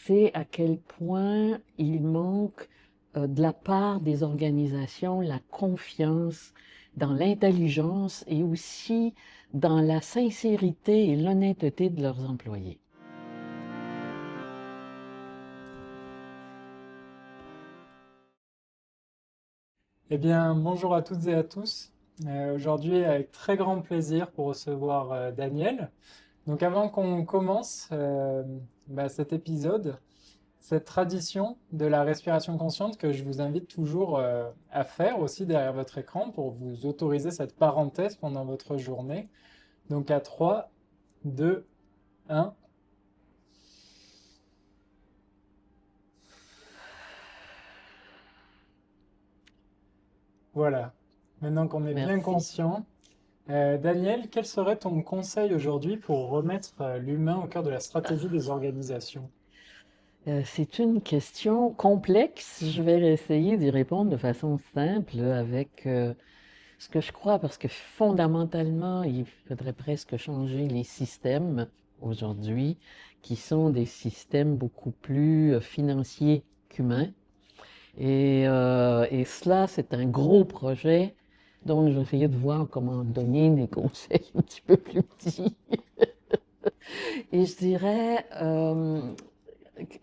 c'est à quel point il manque de la part des organisations la confiance dans l'intelligence et aussi dans la sincérité et l'honnêteté de leurs employés. Eh bien, bonjour à toutes et à tous. Aujourd'hui, avec très grand plaisir pour recevoir Daniel. Donc, avant qu'on commence cet épisode, cette tradition de la respiration consciente que je vous invite toujours à faire aussi derrière votre écran pour vous autoriser cette parenthèse pendant votre journée. Donc, à 3, 2, 1. Voilà. Maintenant qu'on est bien Merci. conscient, Daniel, quel serait ton conseil aujourd'hui pour remettre l'humain au cœur de la stratégie des organisations? C'est une question complexe. Je vais essayer d'y répondre de façon simple avec ce que je crois, parce que fondamentalement, il faudrait presque changer les systèmes aujourd'hui, qui sont des systèmes beaucoup plus financiers qu'humains. Et cela, c'est un gros projet. Donc, je vais essayer de voir comment donner des conseils un petit peu plus petits. Et je dirais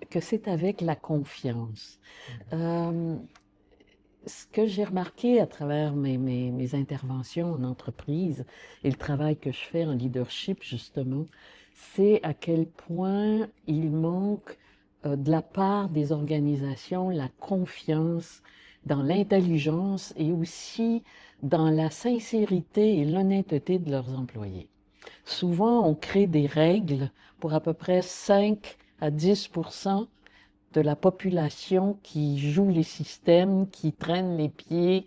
que c'est avec la confiance. Euh, Ce que j'ai remarqué à travers mes interventions en entreprise et le travail que je fais en leadership, justement, c'est à quel point il manque de la part des organisations la confiance dans l'intelligence et aussi dans la sincérité et l'honnêteté de leurs employés. Souvent, on crée des règles pour à peu près 5 à 10% de la population qui joue les systèmes, qui traîne les pieds,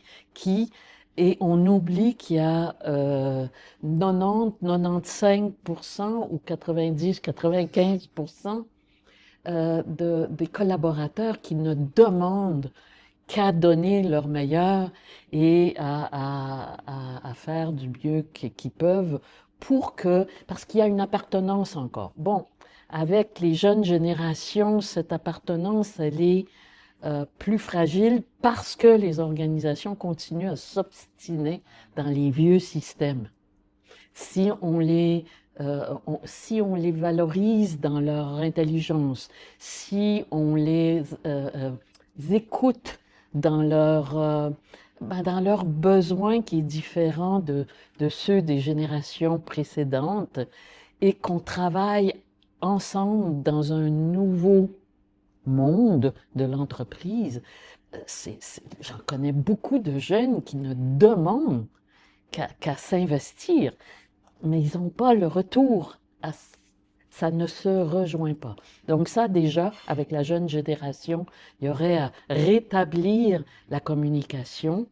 et on oublie qu'il y a 90, 95% ou 90, 95% des collaborateurs qui ne demandent qu'à donner leur meilleur et à faire du mieux qu'ils peuvent parce qu'il y a une appartenance encore. Bon, avec les jeunes générations, cette appartenance, elle est plus fragile parce que les organisations continuent à s'obstiner dans les vieux systèmes. Si on les, si on les valorise dans leur intelligence, si on les écoute dans dans leurs besoins qui est différent de ceux des générations précédentes et qu'on travaille ensemble dans un nouveau monde de l'entreprise, j'en connais beaucoup de jeunes qui ne demandent qu'à s'investir, mais ils n'ont pas le retour. Ça ne se rejoint pas. Donc ça, déjà, avec la jeune génération, il y aurait à rétablir la communication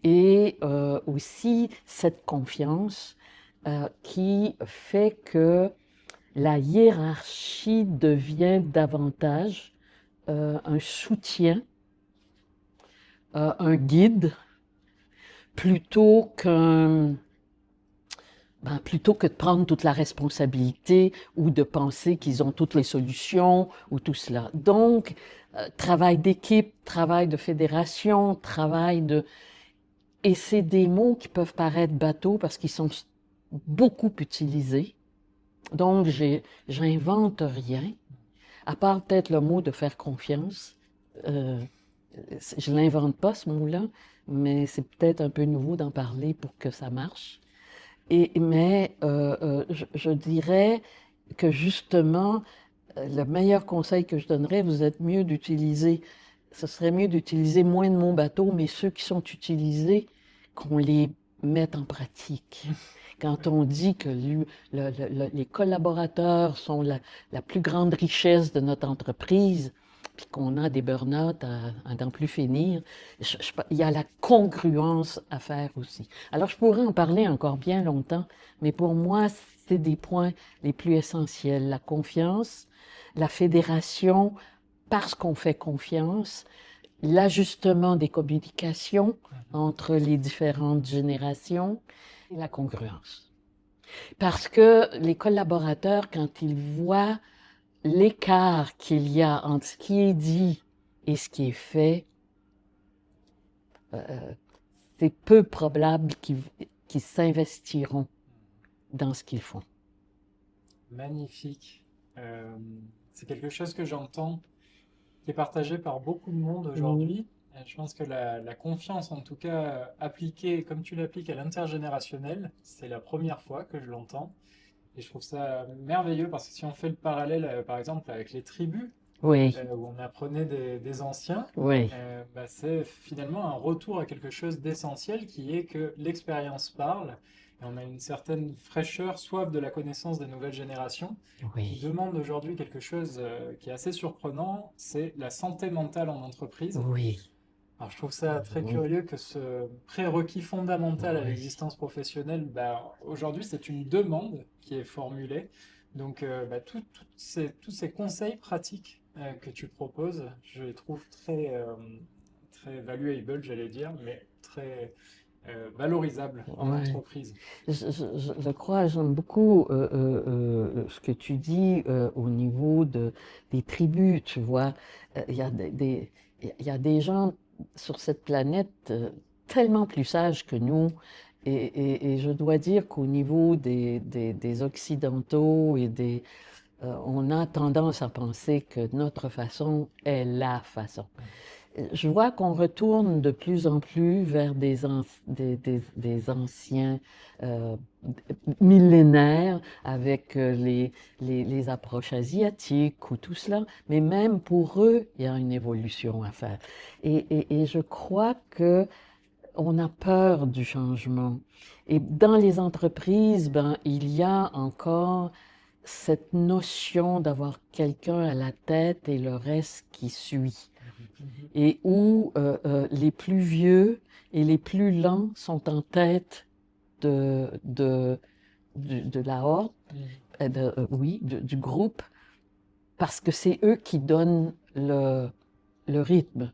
et aussi cette confiance qui fait que la hiérarchie devient davantage un soutien, un guide, plutôt qu'un plutôt que de prendre toute la responsabilité ou de penser qu'ils ont toutes les solutions ou tout cela. Donc, travail d'équipe, travail de fédération, travail de... Et c'est des mots qui peuvent paraître bateaux parce qu'ils sont beaucoup utilisés. Donc, j'invente rien, à part peut-être le mot de faire confiance. Euh, je l'invente pas, ce mot-là, mais c'est peut-être un peu nouveau d'en parler pour que ça marche. Je dirais que justement, le meilleur conseil que je donnerais, ce serait mieux d'utiliser moins de mots bateaux, mais ceux qui sont utilisés, qu'on les mette en pratique. Quand on dit que les collaborateurs sont la plus grande richesse de notre entreprise, puis qu'on a des burn-out à n'en plus finir, il y a la congruence à faire aussi. Alors, je pourrais en parler encore bien longtemps, mais pour moi, c'est des points les plus essentiels. La confiance, la fédération, parce qu'on fait confiance, l'ajustement des communications entre les différentes générations et la congruence. Parce que les collaborateurs, quand ils voient l'écart qu'il y a entre ce qui est dit et ce qui est fait, euh, c'est peu probable qu'ils s'investiront dans ce qu'ils font. Magnifique. Euh, c'est quelque chose que j'entends, qui est partagé par beaucoup de monde Mhm. aujourd'hui. Je pense que la confiance, en tout cas appliquée comme tu l'appliques à l'intergénérationnel, c'est la première fois que je l'entends. Et je trouve ça merveilleux parce que si on fait le parallèle, par exemple, avec les tribus, Oui, où on apprenait des anciens, oui, bah, c'est finalement un retour à quelque chose d'essentiel qui est que l'expérience parle et on a une certaine fraîcheur, soif de la connaissance des nouvelles générations qui oui, demandent aujourd'hui quelque chose qui est assez surprenant, c'est la santé mentale en entreprise. oui, Alors, je trouve ça très oui, curieux que ce prérequis fondamental à oui. l'existence professionnelle, bah, aujourd'hui, c'est une demande qui est formulée. Donc, bah, tous ces conseils pratiques que tu proposes, je les trouve très valuable, j'allais dire, mais très valorisables en Ouais. entreprise. Je crois, j'aime beaucoup ce que tu dis au niveau des tribus, tu vois. Il y a il y a des gens sur cette planète tellement plus sages que nous. Et je dois dire qu'au niveau des Occidentaux on a tendance à penser que notre façon est la façon. Je vois qu'on retourne de plus en plus vers des anciens euh, millénaires avec les approches asiatiques ou tout cela, mais même pour eux, il y a une évolution à faire. Et je crois que on a peur du changement. Et dans les entreprises, ben, il y a encore cette notion d'avoir quelqu'un à la tête et le reste qui suit et où les plus vieux et les plus lents sont en tête de, de, de la horde, oui, du groupe, parce que c'est eux qui donnent le rythme.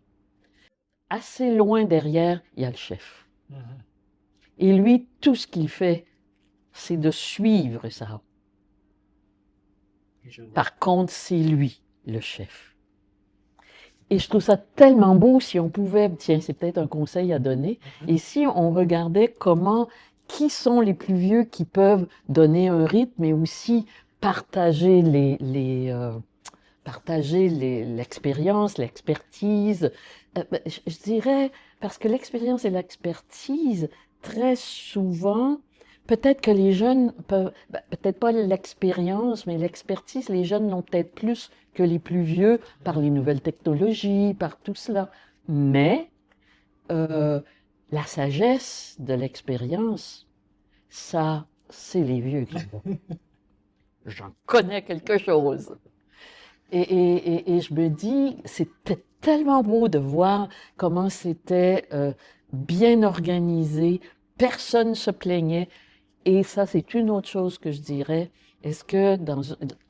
Assez loin derrière, il y a le chef. Et lui, tout ce qu'il fait, c'est de suivre ça. Je vois. Par contre, c'est lui, le chef. Et je trouve ça tellement beau si on pouvait, tiens, c'est peut-être un conseil à donner, et si on regardait comment, qui sont les plus vieux qui peuvent donner un rythme et aussi partager partager l'expérience, l'expertise. Ben, je dirais, parce que l'expérience et l'expertise, très souvent, peut-être que les jeunes peuvent, ben, peut-être pas l'expérience, mais l'expertise, les jeunes l'ont peut-être plus que les plus vieux par les nouvelles technologies, par tout cela. Mais euh, la sagesse de l'expérience, ça, c'est les vieux qui l'ont. J'en connais quelque chose. Et je me dis, c'était tellement beau de voir comment c'était bien organisé, personne ne se plaignait. Et ça, c'est une autre chose que je dirais. Est-ce que dans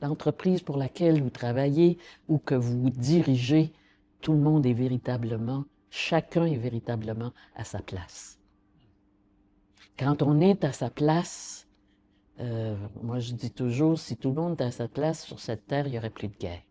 l'entreprise pour laquelle vous travaillez ou que vous dirigez, tout le monde est véritablement, chacun est véritablement à sa place? Quand on est à sa place, moi je dis toujours, si tout le monde est à sa place sur cette terre, il n'y aurait plus de guerre.